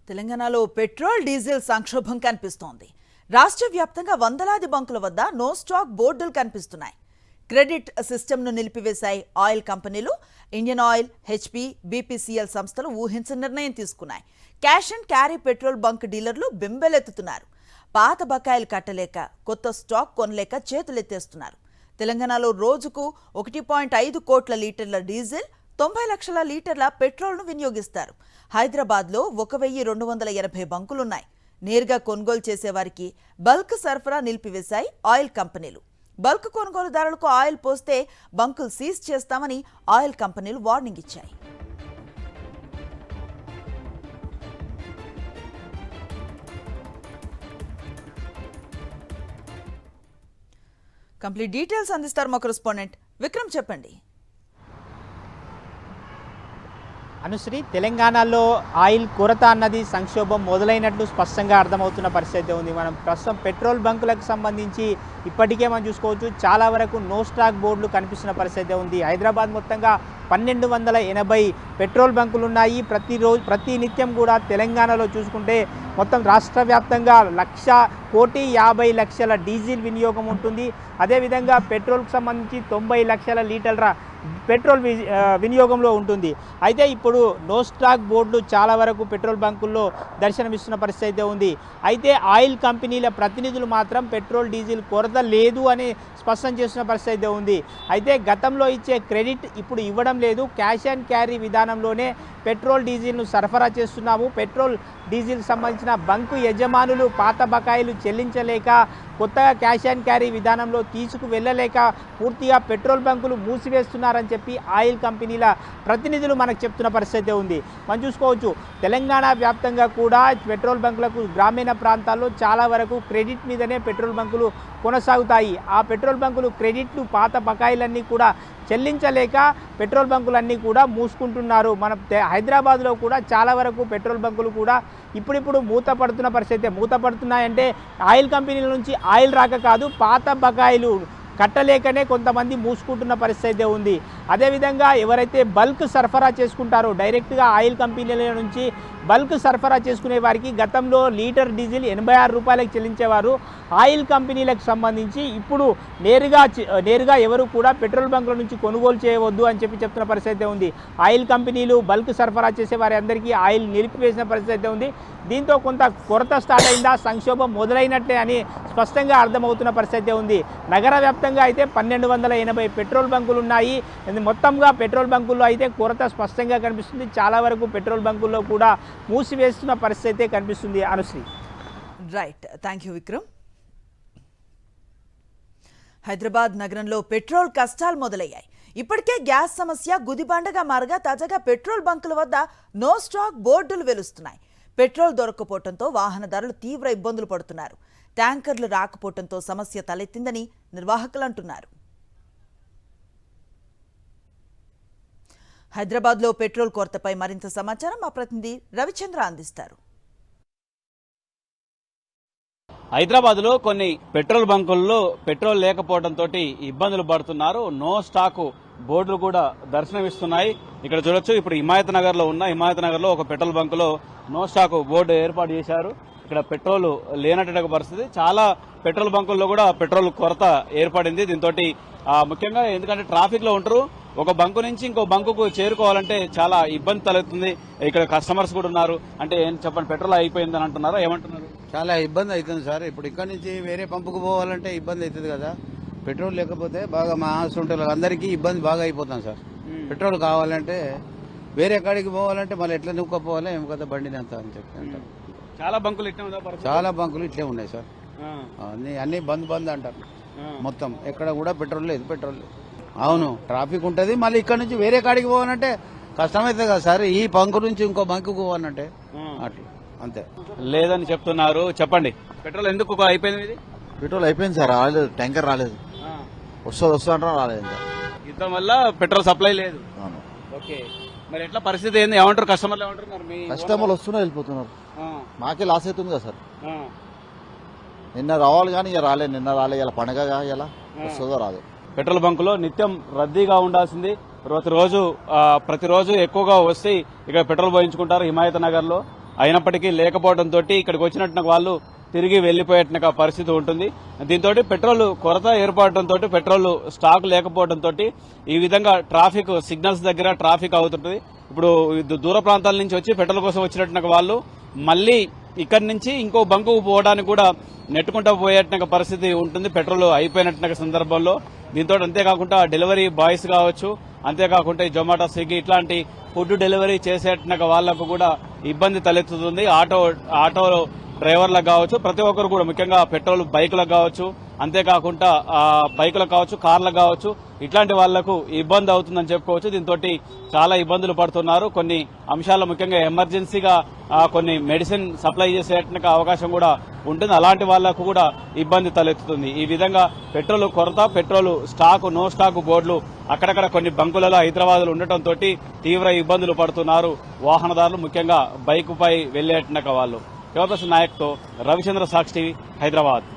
తెలంగాణలో petrol diesel సంక్షోభం కనిపిస్తోంది. రాష్ట్ర వ్యాప్తంగా వందలాది బంకుల వద్ద నో స్టాక్ బోర్డులు కనిపిస్తున్నాయి. క్రెడిట్ సిస్టమ్ను నిలిపివేశాయి ఆయిల్ కంపెనీలు. ఇండియన్ ఆయిల్, హెచ్పీ, బీపీసీఎల్ సంస్థలు ఊహించని నిర్ణయం తీసుకున్నాయి. Cash and carry petrol bunk డీలర్లు బెంబెలెత్తుతున్నారు. పాత బకాయిలు కట్టలేక, కొత్త స్టాక్ కొనలేక చేతులెత్తేస్తున్నారు. తెలంగాణలో రోజుకు 1.5 కోట్ల లీటర్ల డీజిల్, 90 లక్షల లీటర్ల పెట్రోల్ను వినియోగిస్తారు. హైదరాబాద్లో 1280 బంకులున్నాయి. నేరుగా కొనుగోలు చేసేవారికి బల్క్ సరఫరా నిలిపివేశాయి ఆయిల్ కంపెనీలు. బల్క్ కొనుగోలుదారులకు ఆయిల్ పోస్తే బంకులు సీజ్ చేస్తామని ఆయిల్ కంపెనీలు వార్నింగ్ ఇచ్చాయి. కంప్లీట్ డీటెయిల్స్ అందిస్తారు మా కరెస్పాండెంట్ విక్రమ్. చెప్పండి. అనుశ్రీ, తెలంగాణలో ఆయిల్ కొరత అన్నది సంక్షోభం మొదలైనట్లు స్పష్టంగా అర్థమవుతున్న పరిస్థితి ఉంది. మనం ప్రస్తుతం పెట్రోల్ బంకులకు సంబంధించి ఇప్పటికే మనం చూసుకోవచ్చు, చాలా వరకు నో స్టాక్ బోర్డులు కనిపిస్తున్న పరిస్థితి ఉంది. హైదరాబాద్ మొత్తంగా 1280 పెట్రోల్ బంకులు ఉన్నాయి. ప్రతి నిత్యం కూడా తెలంగాణలో చూసుకుంటే మొత్తం రాష్ట్ర వ్యాప్తంగా 1,50,00,000 డీజిల్ వినియోగం ఉంటుంది. అదేవిధంగా పెట్రోల్కి సంబంధించి 90 లక్షల లీటర్ల పెట్రోల్ వినియోగంలో ఉంటుంది. అయితే ఇప్పుడు నో స్టాక్ బోర్డులు చాలా వరకు పెట్రోల్ బంకుల్లో దర్శనమిస్తున్న పరిస్థితి ఉంది. అయితే ఆయిల్ కంపెనీల ప్రతినిధులు మాత్రం పెట్రోల్ డీజిల్ కొరత లేదు అని స్పష్టం చేస్తున్న పరిస్థితి ఉంది. అయితే గతంలో ఇచ్చే క్రెడిట్ ఇప్పుడు ఇవ్వడం లేదు. క్యాష్ అండ్ క్యారీ విధానంలోనే పెట్రోల్ డీజిల్ను సరఫరా చేస్తున్నాము. పెట్రోల్ డీజిల్ సంబంధించిన బంకు యజమానులు పాత బకాయిలు చెల్లించలేక, కొత్తగా క్యాష్ అండ్ క్యారీ విధానంలో తీసుకు వెళ్ళలేక పూర్తిగా పెట్రోల్ బంకులు మూసివేస్తున్నారని చెప్పి ఆయిల్ కంపెనీల ప్రతినిధులు మనకు చెప్తున్న పరిస్థితి ఉంది. మనం చూసుకోవచ్చు, తెలంగాణ వ్యాప్తంగా కూడా పెట్రోల్ బంకులకు గ్రామీణ ప్రాంతాల్లో చాలా వరకు క్రెడిట్ మీదనే పెట్రోల్ బంకులు కొనసాగుతాయి. ఆ పెట్రోల్ బంకులు క్రెడిట్లు, పాత బకాయిలన్నీ కూడా చెల్లించలేక పెట్రోల్ బంకులన్నీ కూడా మూసుకుంటున్నారు. మన హైదరాబాద్లో కూడా చాలా వరకు పెట్రోల్ బంకులు కూడా ఇప్పుడిప్పుడు మూతపడుతున్న పరిస్థితి. మూతపడుతున్నాయంటే ఆయిల్ కంపెనీల నుంచి ఆయిల్ రాక కాదు, పాత బకాయిలు కట్టలేకనే కొంతమంది మూసుకుంటున్న పరిస్థితి ఉంది. అదేవిధంగా ఎవరైతే బల్క్ సరఫరా చేసుకుంటారో, డైరెక్ట్గా ఆయిల్ కంపెనీల నుంచి బల్క్ సరఫరా చేసుకునే వారికి గతంలో లీటర్ డీజిల్ 86 రూపాయలకు చెల్లించేవారు. ఆయిల్ కంపెనీలకు సంబంధించి ఇప్పుడు నేరుగా ఎవరు కూడా పెట్రోల్ బంకుల నుంచి కొనుగోలు చేయవద్దు అని చెప్తున్న పరిస్థితి ఉంది. ఆయిల్ కంపెనీలు బల్క్ సరఫరా చేసే వారి అందరికీ ఆయిల్ నిలిపివేసిన పరిస్థితి ఉంది. దీంతో కొంత కొరత స్టార్ట్ అయిందా, సంక్షోభం మొదలైనట్లే అని స్పష్టంగా అర్థమవుతున్న పరిస్థితి ఉంది. నగర వ్యాప్తంగా అయితే 1280 పెట్రోల్ బంకులు ఉన్నాయి. మొత్తంగా పెట్రోల్ బంకుల్లో అయితే కొరత స్పష్టంగా కనిపిస్తుంది. చాలా వరకు పెట్రోల్ బంకుల్లో కూడా మూసివేస్తున్న పరిస్థితి కనిపిస్తుంది. Anusri. Right, thank you Vikram. Hyderabad నగరంలో పెట్రోల్ కష్టాలు మొదలయ్యాయి. ఇప్పటికే గ్యాస్ సమస్య గుదిబండగా మారగా తాజాగా పెట్రోల్ బంకుల వద్ద నో స్టాక్ బోర్డులు వెలుస్తున్నాయి. పెట్రోల్ దొరక్కపోవడంతో వాహనదారులు తీవ్ర ఇబ్బందులు పడుతున్నారు. ట్యాంకర్లు రాకపోవడంతో సమస్య తలెత్తిందని నిర్వాహకులు అంటున్నారు. హైదరాబాద్లో పెట్రోల్ కొరతపై మరింత సమాచారం మా ప్రతినిధి రవిచంద్ర అందిస్తారు. హైదరాబాద్లో కొన్ని పెట్రోల్ బంకుల్లో పెట్రోల్ లేకపోవడంతో ఇబ్బందులు పడుతున్నారు. నో స్టాకు బోర్డులు కూడా దర్శనమిస్తున్నాయి. ఇక్కడ చూడొచ్చు, ఇప్పుడు హిమాయత్ నగర్ లో ఒక పెట్రోల్ బంకులో నో స్టాకు బోర్డు ఏర్పాటు చేశారు. ఇక్కడ పెట్రోల్ లేనటువంటి పరిస్థితి. చాలా పెట్రోల్ బంకుల్లో కూడా పెట్రోల్ కొరత ఏర్పడింది. దీంతో ముఖ్యంగా ఎందుకంటే ట్రాఫిక్ లో ఉంటారు, ఒక బంకు నుంచి ఇంకో బంకుకు చేరుకోవాలంటే చాలా ఇబ్బంది తలెత్తుంది. ఇక్కడ కస్టమర్స్ కూడా ఉన్నారు. అంటే ఏం చెప్పండి, పెట్రోల్ అయిపోయిందని అంటున్నారు, ఏమంటున్నారు? చాలా ఇబ్బంది అవుతుంది సార్. ఇప్పుడు ఇక్కడ నుంచి వేరే పంపుకు పోవాలంటే ఇబ్బంది అవుతుంది కదా. పెట్రోల్ లేకపోతే బాగా మా ఆసుంటలకు అందరికీ ఇబ్బంది బాగా అయిపోతాం సార్. పెట్రోల్ కావాలంటే వేరే కాడికి పోవాలంటే మళ్ళీ ఎట్లా నూక్కపోవాలి, ఏం కదా బండిని అంత అని చెప్పి అంటారు. చాలా బంకులు ఇట్లా చాలా బంకులు ఇట్లే ఉన్నాయి సార్. అన్ని బంద్ అంటారు. మొత్తం ఎక్కడ కూడా పెట్రోల్ లేదు. అవును, ట్రాఫిక్ ఉంటుంది. మళ్ళీ ఇక్కడ నుంచి వేరే కాడికి పోవాలంటే కష్టమవుతుంది కదా సార్. ఈ బంకు నుంచి ఇంకో బంకుకు పోవాలంటే అట్లా అంతే. లేదని చెప్తున్నారు. చెప్పండి, పెట్రోల్ ఎందుకు అయిపోయింది? ఇది పెట్రోల్ అయిపోయింది సార్, రాలేదు, ట్యాంకర్ రాలేదు. వస్తుందంటారా, రాలేదు. యుద్ధం వల్ల పెట్రోల్ సప్లై లేదు. ఓకే, మరి ఎట్లా పరిస్థితి ఏంది? ఏమంటారు కస్టమర్లు? ఏమంటారు? కస్టమర్లు వస్తున్నారు, వెళ్ళిపోతున్నారు. మాకే లాస్ అవుతుంది కదా సార్. నిన్న రావాలి కానీ ఇక రాలేదు. నిన్న రాలే, ఇలా పండగ ఇలా వస్తుందో రాదు. పెట్రోల్ బంకులో నిత్యం రద్దీగా ఉండాల్సింది. ప్రతిరోజు ఎక్కువగా వస్తే ఇక్కడ పెట్రోల్ పోయించుకుంటారు హిమాయత్ నగర్ లో. అయినప్పటికీ లేకపోవడంతో ఇక్కడికి వచ్చినట్టు వాళ్ళు తిరిగి వెళ్లిపోయేట పరిస్థితి ఉంటుంది. దీంతో పెట్రోల్ కొరత ఏర్పడటంతో పెట్రోల్ స్టాక్ లేకపోవడంతో ఈ విధంగా ట్రాఫిక్ సిగ్నల్స్ దగ్గర ట్రాఫిక్ అవుతుంటుంది. ఇప్పుడు దూర ప్రాంతాల నుంచి వచ్చి పెట్రోల్ కోసం వచ్చినట్టు వాళ్ళు మళ్లీ ఇక్కడి నుంచి ఇంకో బంకుకు పోవడానికి కూడా నెట్టుకుంటూ పోయేట పరిస్థితి ఉంటుంది పెట్రోల్ అయిపోయినట్టు సందర్భంలో. దీంతో అంతేకాకుండా డెలివరీ బాయ్స్ కావచ్చు, అంతేకాకుండా జొమాటో, స్విగ్గీ ఇట్లాంటి ఫుడ్ డెలివరీ చేసేట వాళ్లకు కూడా ఇబ్బంది తలెత్తుతుంది. ఆటో డ్రైవర్లకు కావచ్చు, ప్రతి ఒక్కరు కూడా ముఖ్యంగా పెట్రోల్ బైకులకు కావచ్చు, అంతేకాకుండా బైకులకు కావచ్చు, కార్లకు కావచ్చు, ఇట్లాంటి వాళ్లకు ఇబ్బంది అవుతుందని చెప్పుకోవచ్చు. దీంతో చాలా ఇబ్బందులు పడుతున్నారు. కొన్ని అంశాలు ముఖ్యంగా ఎమర్జెన్సీగా కొన్ని మెడిసిన్ సప్లై చేసే అవకాశం కూడా ఉంటుంది. అలాంటి వాళ్లకు కూడా ఇబ్బంది తలెత్తుతుంది. ఈ విధంగా పెట్రోల్ కొరత, పెట్రోల్ స్టాక్, నో స్టాక్ బోర్డులు అక్కడక్కడ కొన్ని బంకులలో హైదరాబాద్ లో ఉండటంతో తీవ్ర ఇబ్బందులు పడుతున్నారు వాహనదారులు, ముఖ్యంగా బైకుపై వెళ్లేట వాళ్ళు. శివప్రసాద్ నాయక్ తో రవిచంద్ర, సాక్షి టీవీ, హైదరాబాద్.